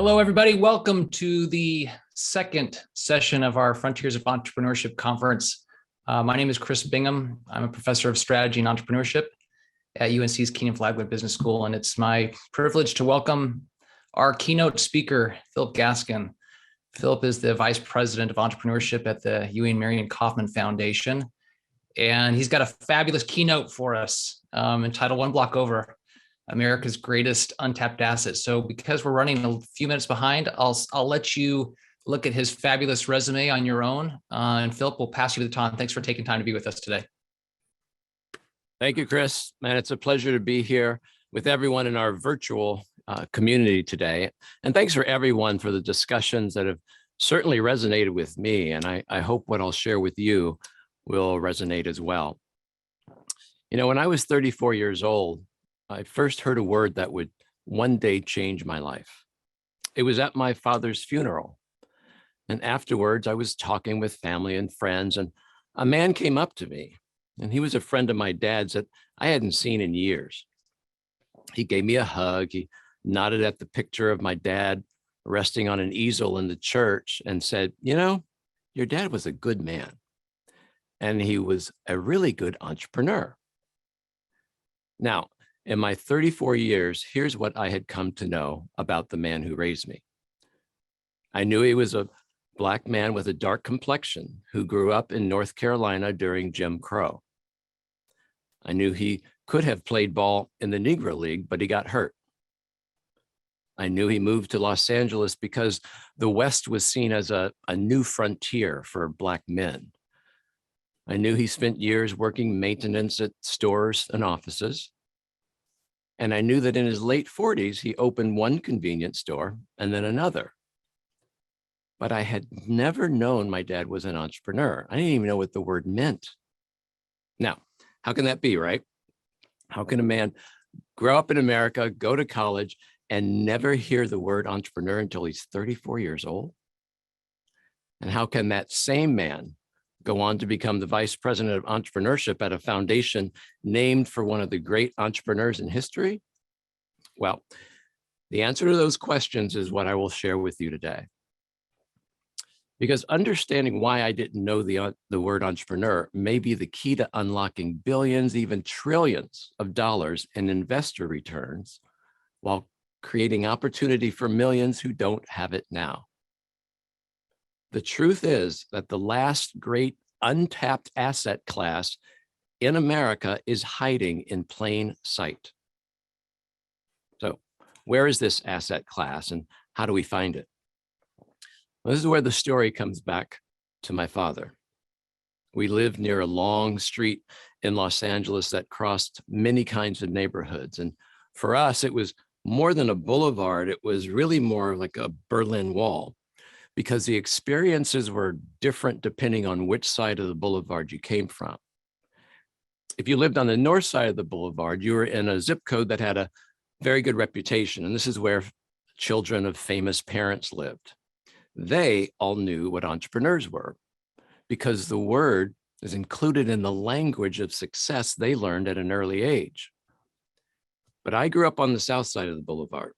Hello, everybody. Welcome to the second session of our Frontiers of Entrepreneurship conference. My name is Chris Bingham. I'm a professor of strategy and entrepreneurship at UNC's Keenan-Flagler Business School, and it's my privilege to welcome our keynote speaker, Philip Gaskin. Philip is the vice president of entrepreneurship at the Ewing Marion Kauffman Foundation, and he's got a fabulous keynote for us entitled One Block Over, America's Greatest Untapped Asset. So because we're running a few minutes behind, I'll let you look at his fabulous resume on your own. And Philip, will pass you the baton. Thanks for taking time to be with us today. Thank you, Chris. Man, it's a pleasure to be here with everyone in our virtual community today. And thanks for everyone for the discussions that have certainly resonated with me. And I hope what I'll share with you will resonate as well. You know, when I was 34 years old, I first heard a word that would one day change my life. It was at my father's funeral. And afterwards, I was talking with family and friends, and a man came up to me, and he was a friend of my dad's that I hadn't seen in years. He gave me a hug. He nodded at the picture of my dad resting on an easel in the church and said, "You know, your dad was a good man, and he was a really good entrepreneur." Now, in my 34 years, here's what I had come to know about the man who raised me. I knew he was a Black man with a dark complexion who grew up in North Carolina during Jim Crow. I knew he could have played ball in the Negro League, but he got hurt. I knew he moved to Los Angeles because the West was seen as a new frontier for Black men. I knew he spent years working maintenance at stores and offices. And I knew that in his late 40s, he opened one convenience store and then another. But I had never known my dad was an entrepreneur. I didn't even know what the word meant. Now, how can that be, right? How can a man grow up in America, go to college, and never hear the word entrepreneur until he's 34 years old? And how can that same man go on to become the vice president of entrepreneurship at a foundation named for one of the great entrepreneurs in history? Well, the answer to those questions is what I will share with you today. Because understanding why I didn't know the word entrepreneur may be the key to unlocking billions, even trillions of dollars in investor returns while creating opportunity for millions who don't have it now. The truth is that the last great untapped asset class in America is hiding in plain sight. So, where is this asset class and how do we find it? Well, this is where the story comes back to my father. We lived near a long street in Los Angeles that crossed many kinds of neighborhoods. And for us, it was more than a boulevard. It was really more like a Berlin Wall, because the experiences were different depending on which side of the boulevard you came from. If you lived on the north side of the boulevard, you were in a zip code that had a very good reputation. And this is where children of famous parents lived. They all knew what entrepreneurs were because the word is included in the language of success they learned at an early age. But I grew up on the south side of the boulevard,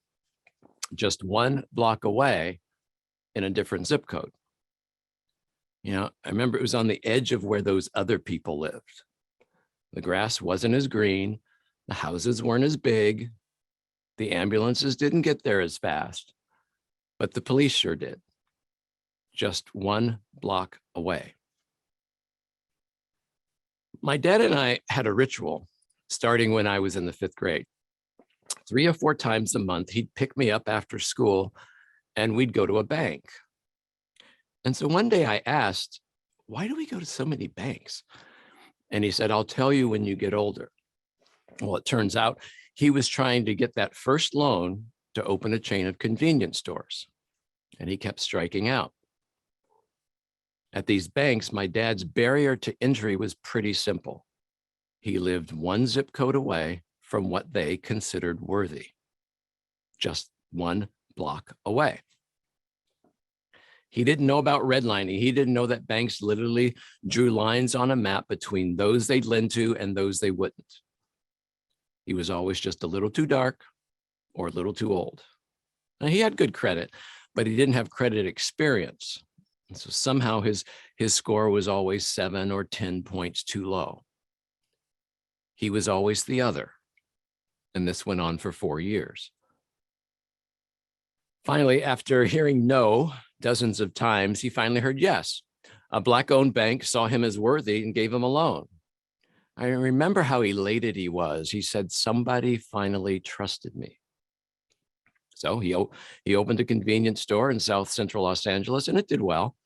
just one block away in a different zip code. You know, I remember it was on the edge of where those other people lived. The grass wasn't as green, the houses weren't as big, the ambulances didn't get there as fast, but the police sure did, just one block away. My dad and I had a ritual starting when I was in the 5th grade. 3 or 4 times a month, he'd pick me up after school and we'd go to a bank. And so one day I asked, "Why do we go to so many banks?" And he said, "I'll tell you when you get older." Well, it turns out he was trying to get that first loan to open a chain of convenience stores, and he kept striking out. At these banks, my dad's barrier to entry was pretty simple. He lived one zip code away from what they considered worthy, just one block away. He didn't know about redlining. He didn't know that banks literally drew lines on a map between those they'd lend to and those they wouldn't. He was always just a little too dark or a little too old. Now, he had good credit, but he didn't have credit experience. And so somehow his score was always 7 or 10 points too low. He was always the other. And this went on for 4 years. Finally, after hearing no dozens of times, he finally heard yes. A Black-owned bank saw him as worthy and gave him a loan. I remember how elated he was. He said, "Somebody finally trusted me." So he opened a convenience store in South Central Los Angeles, and it did well.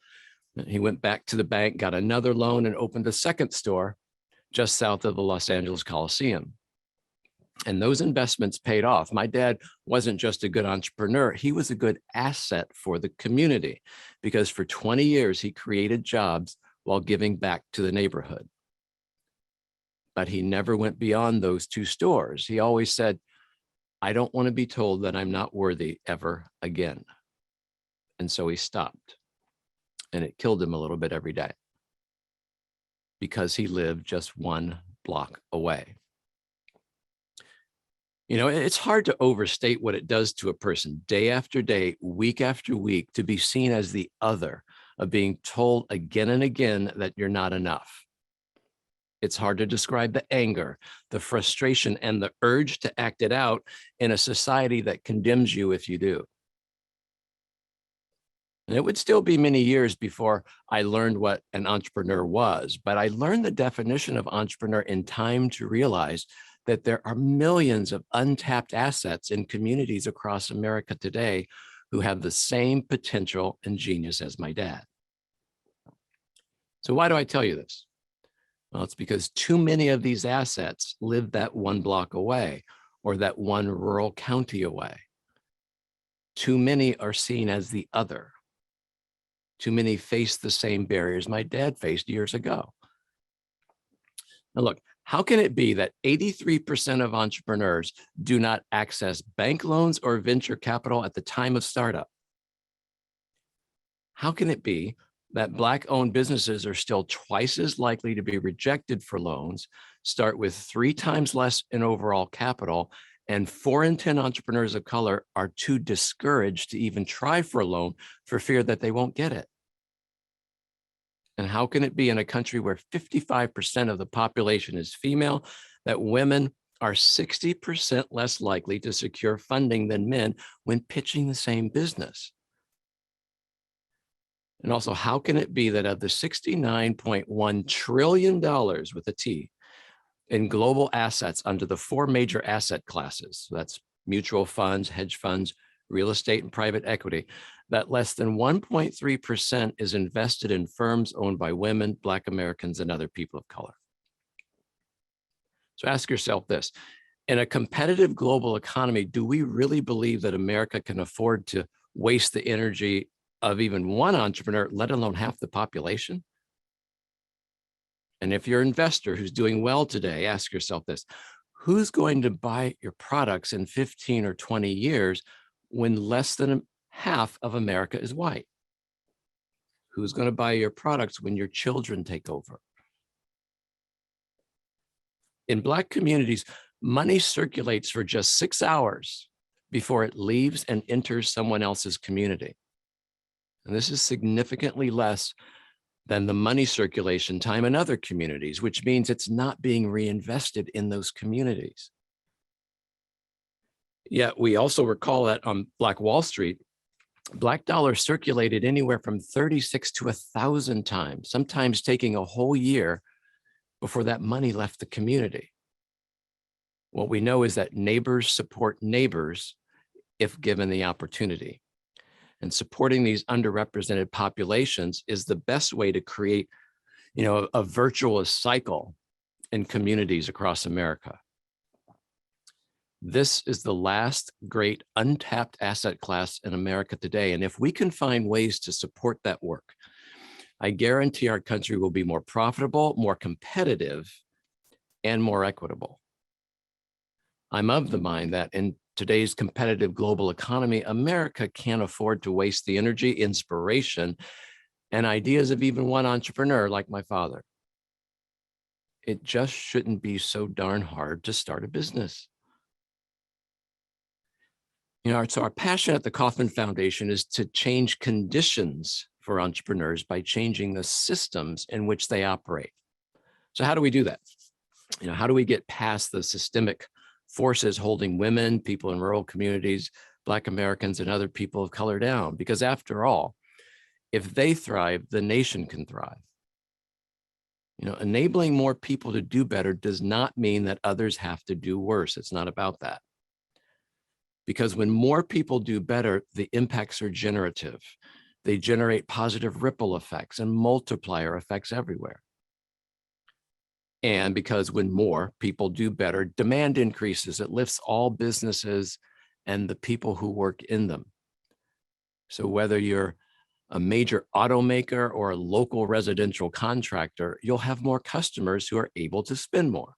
He went back to the bank, got another loan, and opened a second store just south of the Los Angeles Coliseum. And those investments paid off. My dad wasn't just a good entrepreneur, he was a good asset for the community, because for 20 years he created jobs while giving back to the neighborhood. But he never went beyond those 2 stores. He always said, "I don't want to be told that I'm not worthy ever again." And so he stopped. And it killed him a little bit every day, because he lived just 1 block away. You know, it's hard to overstate what it does to a person day after day, week after week, to be seen as the other, of being told again and again that you're not enough. It's hard to describe the anger, the frustration, and the urge to act it out in a society that condemns you if you do. And it would still be many years before I learned what an entrepreneur was, but I learned the definition of entrepreneur in time to realize that there are millions of untapped assets in communities across America today who have the same potential and genius as my dad. So why do I tell you this? Well, it's because too many of these assets live that 1 block away, or that 1 rural county away. Too many are seen as the other. Too many face the same barriers my dad faced years ago. Now look, how can it be that 83% of entrepreneurs do not access bank loans or venture capital at the time of startup? How can it be that Black-owned businesses are still twice as likely to be rejected for loans, start with 3 times less in overall capital, and 4 in 10 entrepreneurs of color are too discouraged to even try for a loan for fear that they won't get it? And how can it be in a country where 55% of the population is female, that women are 60% less likely to secure funding than men when pitching the same business? And also, how can it be that of the $69.1 trillion with a T in global assets under the 4 major asset classes, so that's mutual funds, hedge funds, real estate, and private equity, that less than 1.3% is invested in firms owned by women, Black Americans, and other people of color? So ask yourself this: in a competitive global economy, do we really believe that America can afford to waste the energy of even 1 entrepreneur, let alone half the population? And if you're an investor who's doing well today, ask yourself this: who's going to buy your products in 15 or 20 years when less than half of America is white? Who's going to buy your products when your children take over? In Black communities, money circulates for just 6 hours before it leaves and enters someone else's community. And this is significantly less than the money circulation time in other communities, which means it's not being reinvested in those communities. Yet we also recall that on Black Wall Street, Black dollars circulated anywhere from 36 to 1,000 times, sometimes taking a whole year before that money left the community. What we know is that neighbors support neighbors if given the opportunity. And supporting these underrepresented populations is the best way to create, a virtuous cycle in communities across America. This is the last great untapped asset class in America today. And if we can find ways to support that work, I guarantee our country will be more profitable, more competitive, and more equitable. I'm of the mind that in today's competitive global economy, America can't afford to waste the energy, inspiration, and ideas of even 1 entrepreneur like my father. It just shouldn't be so darn hard to start a business. So our passion at the Kauffman Foundation is to change conditions for entrepreneurs by changing the systems in which they operate. So how do we do that? How do we get past the systemic forces holding women, people in rural communities, Black Americans, and other people of color down? Because after all, if they thrive, the nation can thrive. Enabling more people to do better does not mean that others have to do worse. It's not about that. Because when more people do better, the impacts are generative. They generate positive ripple effects and multiplier effects everywhere. And because when more people do better, demand increases. It lifts all businesses and the people who work in them. So whether you're a major automaker or a local residential contractor, you'll have more customers who are able to spend more.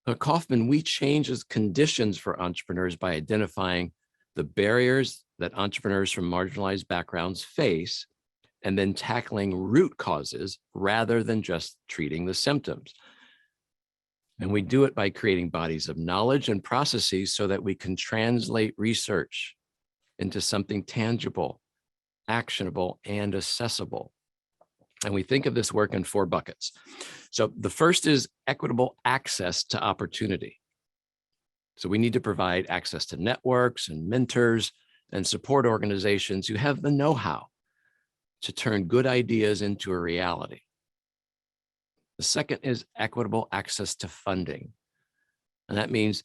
At Kauffman, we change conditions for entrepreneurs by identifying the barriers that entrepreneurs from marginalized backgrounds face, and then tackling root causes rather than just treating the symptoms. And we do it by creating bodies of knowledge and processes so that we can translate research into something tangible, actionable, and accessible. And we think of this work in 4 buckets. So the first is equitable access to opportunity. So we need to provide access to networks and mentors and support organizations who have the know-how to turn good ideas into a reality. The second is equitable access to funding. And that means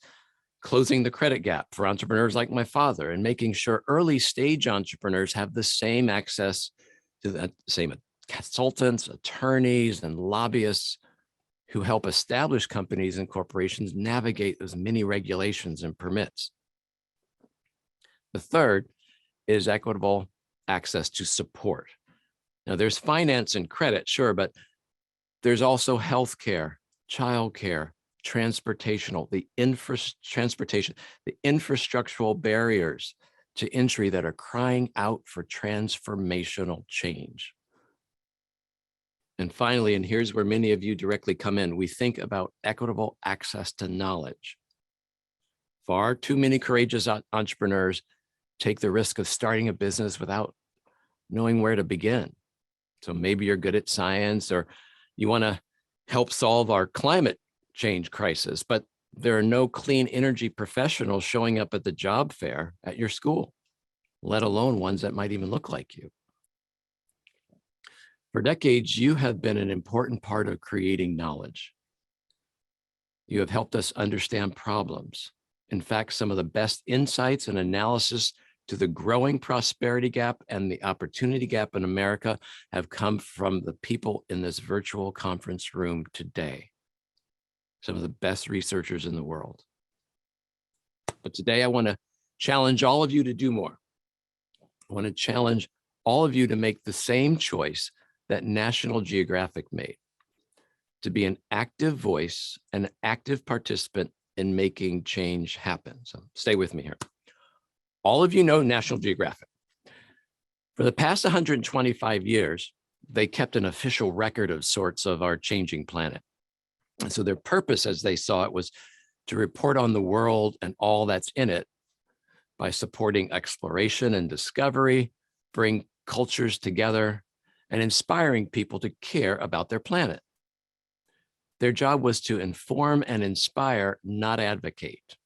closing the credit gap for entrepreneurs like my father and making sure early stage entrepreneurs have the same access to the same consultants, attorneys, and lobbyists who help establish companies and corporations navigate those many regulations and permits. The third is equitable access to support. Now, there's finance and credit, sure, but there's also healthcare, childcare, the infrastructural barriers to entry that are crying out for transformational change. And finally, and here's where many of you directly come in, we think about equitable access to knowledge. Far too many courageous entrepreneurs take the risk of starting a business without knowing where to begin. So maybe you're good at science or you want to help solve our climate change crisis, but there are no clean energy professionals showing up at the job fair at your school, let alone ones that might even look like you. For decades, you have been an important part of creating knowledge. You have helped us understand problems. In fact, some of the best insights and analysis to the growing prosperity gap and the opportunity gap in America have come from the people in this virtual conference room today. Some of the best researchers in the world. But today I want to challenge all of you to do more. I want to challenge all of you to make the same choice that National Geographic made, to be an active voice, an active participant in making change happen. So stay with me here. All of you know National Geographic. For the past 125 years, they kept an official record of sorts of our changing planet. And so their purpose, as they saw it, was to report on the world and all that's in it by supporting exploration and discovery, bring cultures together, and inspiring people to care about their planet. Their job was to inform and inspire, not advocate.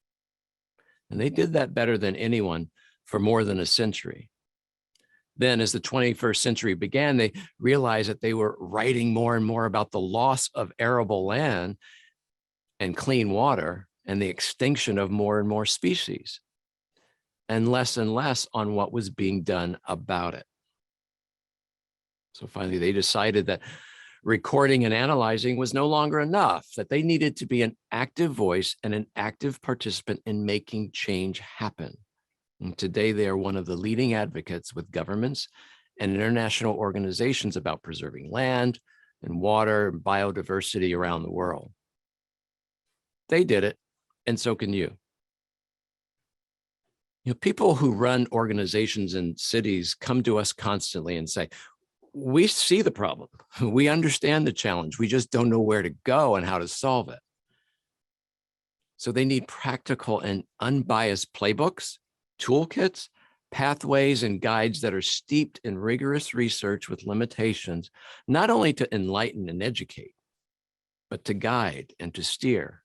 And they did that better than anyone for more than a century. Then, as the 21st century began, they realized that they were writing more and more about the loss of arable land and clean water and the extinction of more and more species, and less on what was being done about it. So finally, they decided that recording and analyzing was no longer enough, that they needed to be an active voice and an active participant in making change happen. And today, they are one of the leading advocates with governments and international organizations about preserving land and water and biodiversity around the world. They did it, and so can you. People who run organizations in cities come to us constantly and say, we see the problem. We understand the challenge. We just don't know where to go and how to solve it. So they need practical and unbiased playbooks, toolkits, pathways, and guides that are steeped in rigorous research with limitations, not only to enlighten and educate, but to guide and to steer,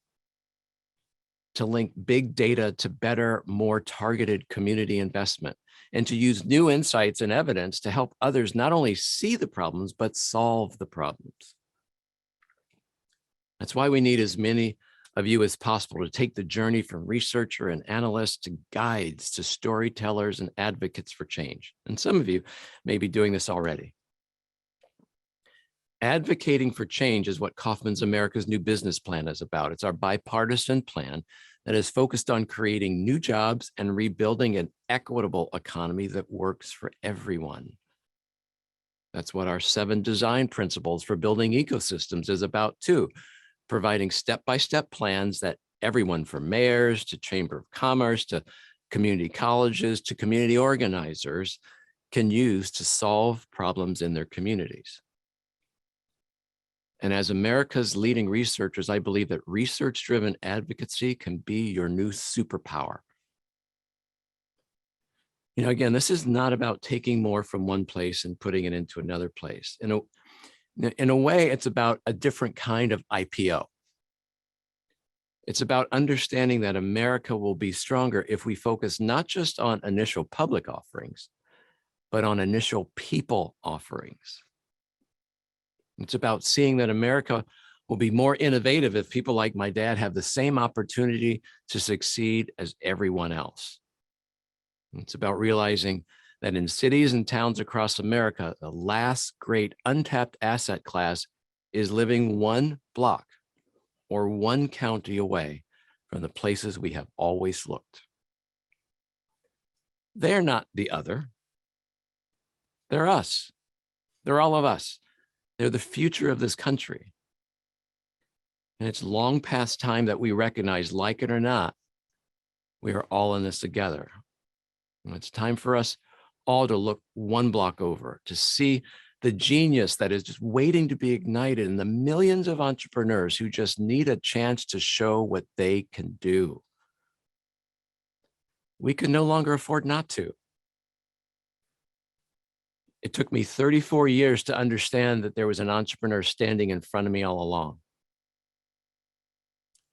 to link big data to better, more targeted community investment, and to use new insights and evidence to help others not only see the problems, but solve the problems. That's why we need as many of you as possible to take the journey from researcher and analyst to guides, to storytellers and advocates for change. And some of you may be doing this already. Advocating for change is what Kauffman's America's New Business Plan is about. It's our bipartisan plan that is focused on creating new jobs and rebuilding an equitable economy that works for everyone. That's what our 7 design principles for building ecosystems is about too, providing step-by-step plans that everyone from mayors to Chamber of Commerce to community colleges to community organizers can use to solve problems in their communities. And as America's leading researchers, I believe that research-driven advocacy can be your new superpower. You know, again, this is not about taking more from one place and putting it into another place. In a way, it's about a different kind of IPO. It's about understanding that America will be stronger if we focus not just on initial public offerings, but on initial people offerings. It's about seeing that America will be more innovative if people like my dad have the same opportunity to succeed as everyone else. It's about realizing that in cities and towns across America, the last great untapped asset class is living 1 block or 1 county away from the places we have always looked. They're not the other. They're us. They're all of us. They're the future of this country. And it's long past time that we recognize, like it or not, we are all in this together. And it's time for us all to look 1 block over, to see the genius that is just waiting to be ignited in the millions of entrepreneurs who just need a chance to show what they can do. We can no longer afford not to. It took me 34 years to understand that there was an entrepreneur standing in front of me all along.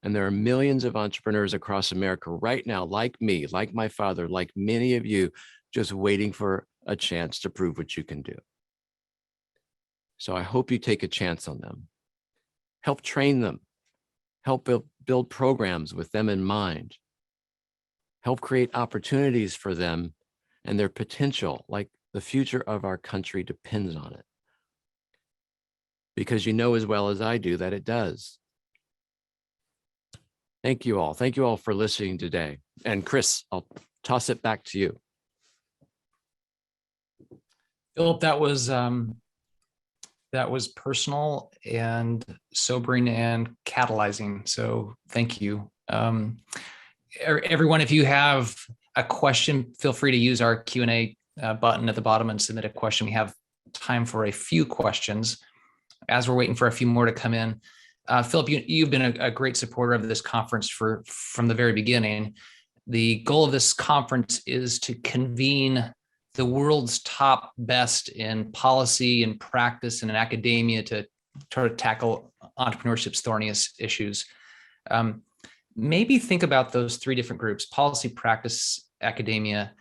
And there are millions of entrepreneurs across America right now, like me, like my father, like many of you, just waiting for a chance to prove what you can do. So I hope you take a chance on them. Help train them. Help build programs with them in mind. Help create opportunities for them and their potential, like the future of our country depends on it. Because you know as well as I do that it does. Thank you all. Thank you all for listening today. And Chris, I'll toss it back to you. Philip, that was personal and sobering and catalyzing. So thank you. Everyone, if you have a question, feel free to use our Q&A button at the bottom and submit a question. We have time for a few questions as we're waiting for a few more to come in. Philip, you've been a great supporter of this conference from the very beginning. The goal of this conference is to convene the world's top best in policy and practice and in academia to try to tackle entrepreneurship's thorniest issues. Maybe think about those 3 different groups: policy, practice, academia.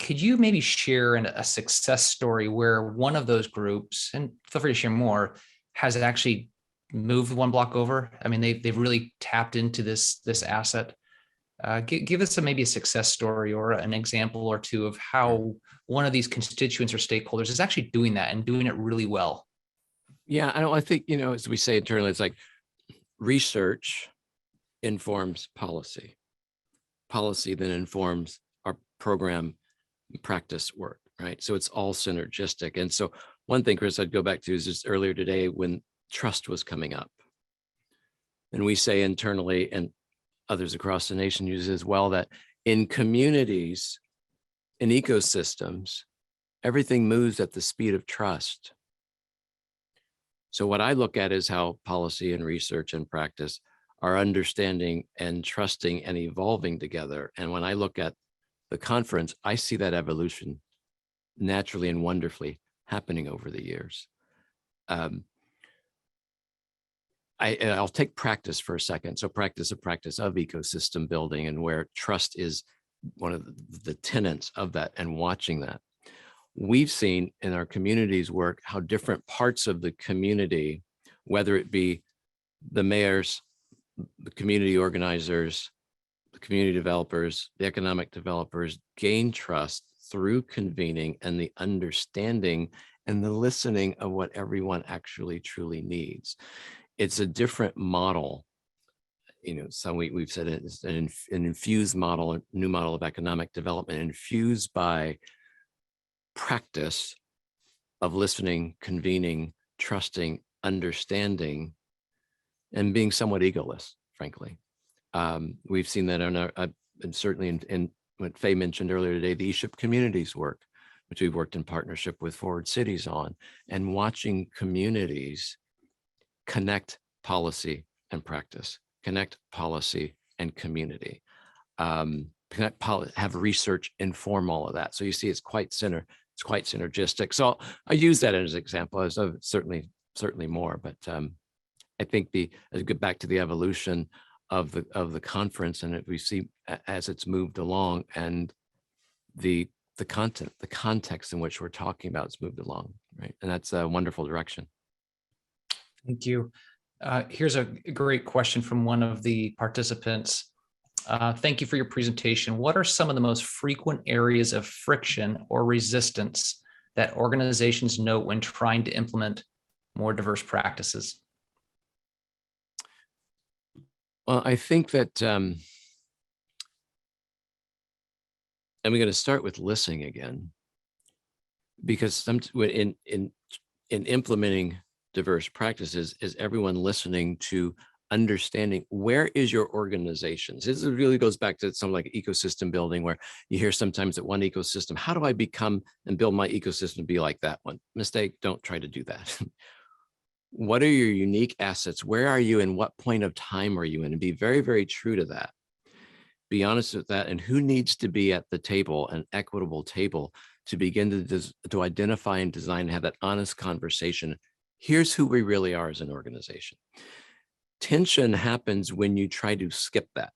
Could you maybe share a success story where one of those groups, and feel free to share more, has actually moved 1 block over? I mean, they've really tapped into this asset. Give us maybe a success story or an example or 2 of how one of these constituents or stakeholders is actually doing that and doing it really well. Yeah, I think, as we say internally, it's like research informs policy. Policy then informs our program practice work, right? So it's all synergistic. And so one thing, Chris, I'd go back to is just earlier today when trust was coming up. And we say internally, and others across the nation use as well, that in communities, in ecosystems, everything moves at the speed of trust. So what I look at is how policy and research and practice are understanding and trusting and evolving together. And when I look at the conference, I see that evolution naturally and wonderfully happening over the years. I'll take practice for a second. So practice of ecosystem building, and where trust is one of the tenets of that, and watching that. We've seen in our community's work how different parts of the community, whether it be the mayors, the community organizers, the community developers, the economic developers, gain trust through convening and the understanding and the listening of what everyone actually truly needs. It's a different model. So we've said it's an infused model, a new model of economic development, infused by practice of listening, convening, trusting, understanding, and being somewhat egoless, frankly. We've seen that and certainly in what Faye mentioned earlier today, the eShip communities work, which we've worked in partnership with Forward Cities on, and watching communities connect policy and practice, connect policy and community, have research inform all of that. So you see, it's quite synergistic. So I use that as an example. As certainly more, but I think as we get back to the evolution of the conference, and we see as it's moved along, and the content, the context in which we're talking about has moved along, right? And that's a wonderful direction. Thank you. Here's a great question from one of the participants. Thank you for your presentation. What are some of the most frequent areas of friction or resistance that organizations note when trying to implement more diverse practices? Well, I think that, and we're going to start with listening again, because in implementing diverse practices, is everyone listening to understanding where is your organization. This really goes back to something like ecosystem building, where you hear sometimes that one ecosystem, how do I become and build my ecosystem to be like that one? Mistake, don't try to do that. What are your unique assets? Where are you and what point of time are you in? And be very, very true to that. Be honest with that. And who needs to be at the table, an equitable table, to begin to identify and design and have that honest conversation. Here's who we really are as an organization. Tension happens when you try to skip that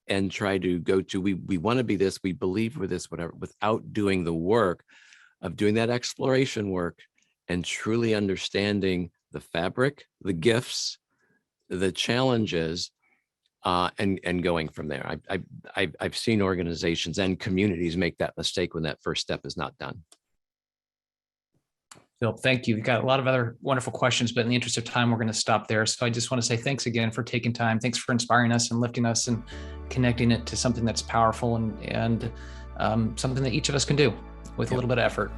and try to go to, we want to be this, we believe we're this, whatever, without doing the work of doing that exploration work and truly understanding the fabric, the gifts, the challenges, and going from there. I've seen organizations and communities make that mistake when that first step is not done. Phil, thank you. We've got a lot of other wonderful questions, but in the interest of time, we're going to stop there. So I just want to say thanks again for taking time. Thanks for inspiring us and lifting us and connecting it to something that's powerful and something that each of us can do with a little bit of effort.